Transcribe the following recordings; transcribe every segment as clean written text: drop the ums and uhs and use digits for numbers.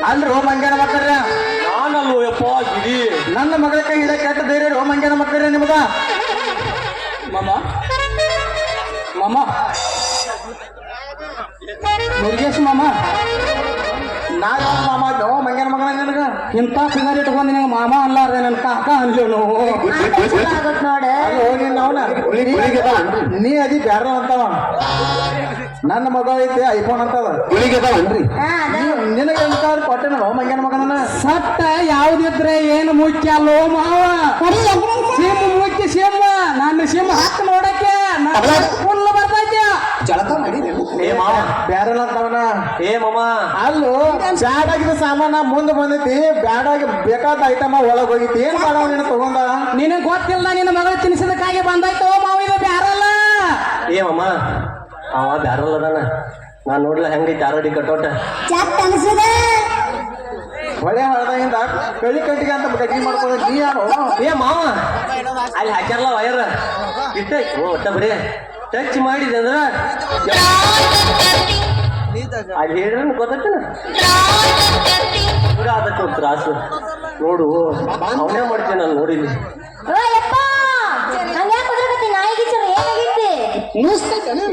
ಅಲ್ರೋ ಮಂಗ್ಯಾನ ಮಕ್ಕಳ್ರ ನಾನಲ್ವೋ ಯಪ್ಪ ಗಿರಿ ನನ್ನ ಮಗಳ ಕೈ ಹಿಡ ಕೆಟ್ಟ ಧೈರ್ಯ ರೋ ಮಂಗ್ಯಾನ ಮಕ್ಕಳ್ರ ನಿಮ್ದ ಮಾಮ ಮಾಮ ಮುರುಗೇಶ್ ಮಾಮ ನಾ ಯಾವ ಮಾಮ ನೋ ಮಂಗ್ಯಾನ ಮಗನ ನಿನಗ ಇಂಥ ಫಿಗರ್ ಇಟ್ಕೊಂಡು ನಿನಗೆ ಮಾಮ ಅಲ್ಲಾರ್ದೆ ನನ್ನ ಕಾಕ ಅನ್ಲಿ ನಾವು ನೋಡ ಅಲ್ಲೋ ನಿನ್ನ ಅವನ ನೀ ಅದಿ ಬ್ಯಾರ ಅಂತವ ನನ್ನ ಮಗ ಐತೆ ಐಫೋನ್ ಅಂತದ ನಿನಗೆ ಎಂತಾದ್ರು ಕೊಟ್ಟೆನ ಮಂಗ್ಯಾನ ಮಗನ ಸಟ್ಟ ಯಾವ್ದಿದ್ರೆ ಏನು ಮುಖ್ಯ ಅಲ್ಲೋ ಮಾವ ಸಿಮ್ ಮುಖ್ಯ ಸಿಮ್ ನನ್ನ ಸಿಮ್ ಹತ್ತು ನೋಡಕ್ಕೆ ಫುಲ್ ಬರ್ತೈತೆ ಏ ಮಾವ ಬ್ಯಾರಲ್ಲ ಅಂತವನ ಏ ಮಾಮ ಅಲ್ಲೋ ಬ್ಯಾಡಾಗಿದ್ದ ಸಾಮಾನ ಮುಂದೆ ಬಂದೈತಿ ಬ್ಯಾಡಾಗಿ ಬೇಕಾದ ಐಟಮ ಒಳಗ್ ಹೋಗಿತಿ ಏನ್ ಮಾಡವ ನೀನು ತಗೊಂಡ ನಿನಗೆ ಗೊತ್ತಿಲ್ಲ ನಿನ್ನ ಮಗಳು ತಿನ್ಸಿದಕ್ಕಾಗಿ ಬಂದಾಯ್ತು ಮಾವ ಇದು ಬ್ಯಾರಲ್ಲ ಏ ಮಾಮ ಅವ ಬ್ಯಾರಲ್ ಅದಾನ ನಾನ್ ನೋಡ್ಲ ಹೆಂಗೈತಿ ಆರೋಡಿ ಕಟ್ಟೋಟ ಹೊಳೆ ಹೊಡೆದಾಗಿಂದ ಕಳಿ ಕಟ್ಟಿಗೆ ಅಂತ ಗಟ್ಟಿ ಮಾಡ್ಕೊಂಡು ನೀ ಯಾರು ಏ ಮಾವ ಅಲ್ಲಿ ಹಾಕ್ಯಾರಲ್ಲ ವಯರ್ ಇಟ್ಟ ಒಟ್ಟ ಬರೀ ಟಚ್ ಮಾಡಿದೆ ಅಂದ್ರ ಅಲ್ಲಿ ಹೇಳಿದ್ರೆ ಗೊತ್ತೈತನ ಅದಕ್ಕೆ ಒಂದು ತ್ರಾಸು ನೋಡು ಅವನೇ ಮಾಡ್ತೇನೆ ನಾನು ನೋಡಿದ್ವಿ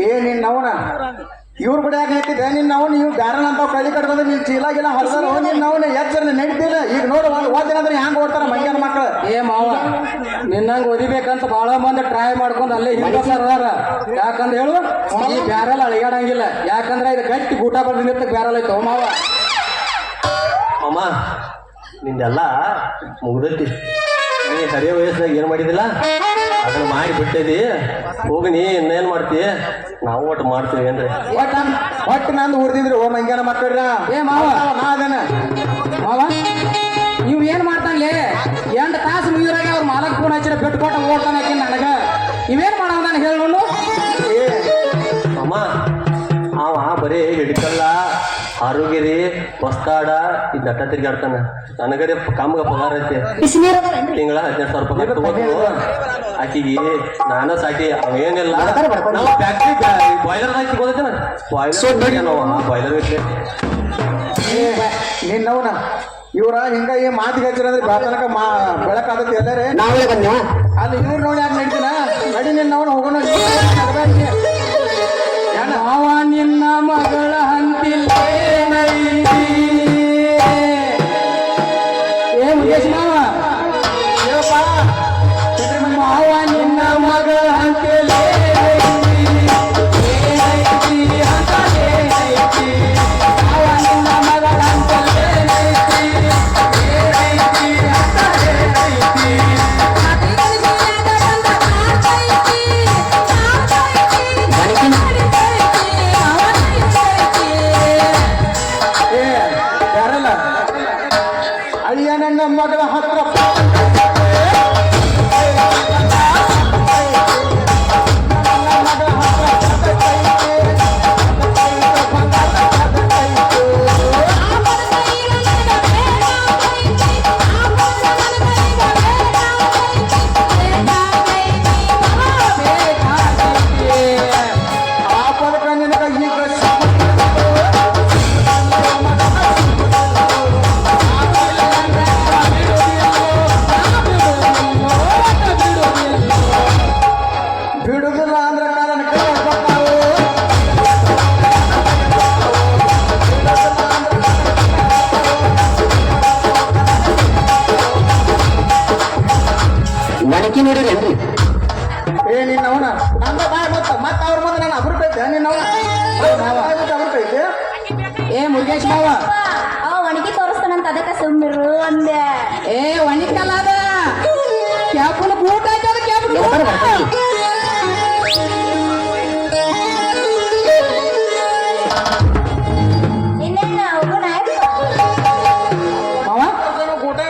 ಏ ನಿನ್ನ ಅವನ ಇವ್ರ ಕಡೆ ಯಾಕೆ ಹೇಳ್ತಿದ್ದೆ ನಿನ್ನ ಅವನು ಇವ್ ಬ್ಯಾರಲ್ ಅಂತ ಕಳಿ ಕಟ್ಕೊಂಡ್ರೆ ನೀನ್ ಚೀಲಾಗಿಲ್ಲ ಹೊರದಾರ ನಿನ್ನ ಅವನು ಎಚ್ಚರ ನಡೀತಿಲ್ಲ ಈಗ ನೋಡು ಓದಿನಂದ್ರೆ ಹ್ಯಾಂಗ ಓಡ್ತಾರ ಮಂಗ್ಯಾನ ಮಕ್ಕಳು ಏ ಮಾವ ನಿನ್ನಂಗ ಓದಿಬೇಕಂತ ಬಹಳ ಮಂದಿ ಟ್ರೈ ಮಾಡ್ಕೊಂಡು ಅಲ್ಲೇ ಹಿಂಗ ಸರ್ದಾರ ಯಾಕಂದ್ರೆ ಹೇಳು ಈ ಬ್ಯಾರಲ್ ಅಳಿಗಾಡಂಗಿಲ್ಲ ಯಾಕಂದ್ರೆ ಇದು ಗಟ್ಟಿ ಊಟ ಬರ್ದಿತ್ತ ಬ್ಯಾರಲ್ ಐತೆ ಮಾವ ಅಮ್ಮ ನಿಂದೆಲ್ಲ ಮುಗ್ದೈತಿ ನೀ ಹರಿಯ ವಯಸ್ಸಿನಾಗ ಏನು ಮಾಡಿದಿಲ್ಲ ಅದನ್ನ ಮಾಡಿ ಬಿಟ್ಟಿದಿ ಹೋಗಿ ನೀ ಇನ್ನೇನ್ ಮಾಡ್ತಿ ನಾವು ಒಟ್ಟು ಮಾಡ್ತೀವಿ ಏನ್ರಿ ಒಟ್ಟು ನಂದು ಉರ್ದಿದ್ರು ಓ ಮಂಗ್ಯಾನ ಮಕ್ಕಳ್ರ ಏ ಮಾವ ನಾ ಅದೇನ ಮಾವ ನೀವು ಏನ್ ಮಾಡ್ತಾನೆ 8 ತಾಸು ಮುಗಿದ್ರಾಗ ಅವ್ರ ಮಾಲಕ್ ಫೋನ್ ಹಚ್ಚಿರ ಬಿಟ್ಕೊಟ್ಟ ಓಡ್ತಾನೆ ನನಗ ಇವೇನ್ ಮಾಡವ ನಾನು ಹೇಳಿ ನೋಡು ಅಮ್ಮ ಅವ ಬರೀ ಹಿಡ್ಕಲ್ಲ ಆರೋಗ್ಯರಿ ಹೊಸ್ತಾಡ ಈ ದಟ್ಟ ತಿರ್ಗಾಡ್ತಾನ ನನಗರೆ ಕಮ್ಗ ಪಗಾರ ಐತಿ ತಿಂಗಳ 15,000 ರೂಪಾಯಿ ತಗೋದು ಆಕಿಗೆ ನಾನ ಸಾಕಿ ಅವೇನಿಲ್ಲ ನಾವು ಫ್ಯಾಕ್ಟ್ರಿ ಬಾಯ್ಲರ್ ಹಾಕಿ ಗೊತ್ತೇನ ಬಾಯ್ಲರ್ ಐತಿ ನಿನ್ನವನ ಇವ್ರ ಹಿಂಗ ಈ ಮಾತಿಗೆ ಹಚ್ಚಿರಂದ್ರೆ ಬೆಳತನಕ ಬೆಳಕಾದತಿ ಎಲ್ಲರೇ ಅಲ್ಲಿ ಇವ್ರು ನೋಡಿ ಯಾಕೆ ನಡೀತೀನ ನಡಿ ನಿನ್ನವನ ಹೋಗೋಣ ಮಾವ ನಿನ್ನ ಮಗಳ ಹಂತಿಲ್ಲ ಏ ಮುಖೇಶ್ ಮಾವ ಮಾವ ನಿನ್ನ ಮಗಳ ಹಂತಿಲ್ಲ ಮಾವ ನಿನ್ನ ಮಗಳ ಯಾರಲ್ಲ ಅಳಿಯ ನನ್ನ ಮಗಳ ಹತ್ರ ಬಿಡುದಿಲ್ಲ ಅಂದ್ರ ಕಾರಣ ನನಗೆ ನೋಡಿರೇನ್ರಿ ಏ ನಿನ್ನವನ ನಂದ ಬಾಯ್ ಮತ್ತ ಅವ್ರ ಮುಂದೆ ನಾನು ಅಭಿವೃದ್ಧಿ ನಿನ್ನವನ ಅಭಿವೃದ್ಧಿ ಏ ಮುರುಗೇಶ್ ಮಾವ ಅವ ಒಣಗಿ ತೋರಿಸ್ತಾನಂತ ಅದಕ್ಕೆ ಸುಮ್ಮಿರು ಅಂದೆ ಏ ಒಣಿಕಲ್ಲ ಅದ ಕ್ಯಾಪುನ ಬೂಟ್ ಹಾಕ್ಯಾರ ಕ್ಯಾಪ್ ಇನ್ನೇನ ಹೋಗೋಣ ಮಾವ ಊಟ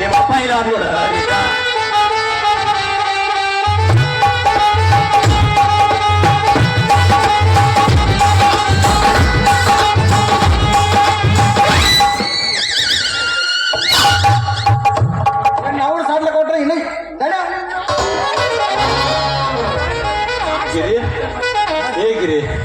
ನಿಮ್ಮ ಅಪ್ಪ ಇಲ್ಲ ನೋಡ ಅವ್ರು ಸಾಧ್ಲ ಕೊಟ್ರೆ ಇನ್ನು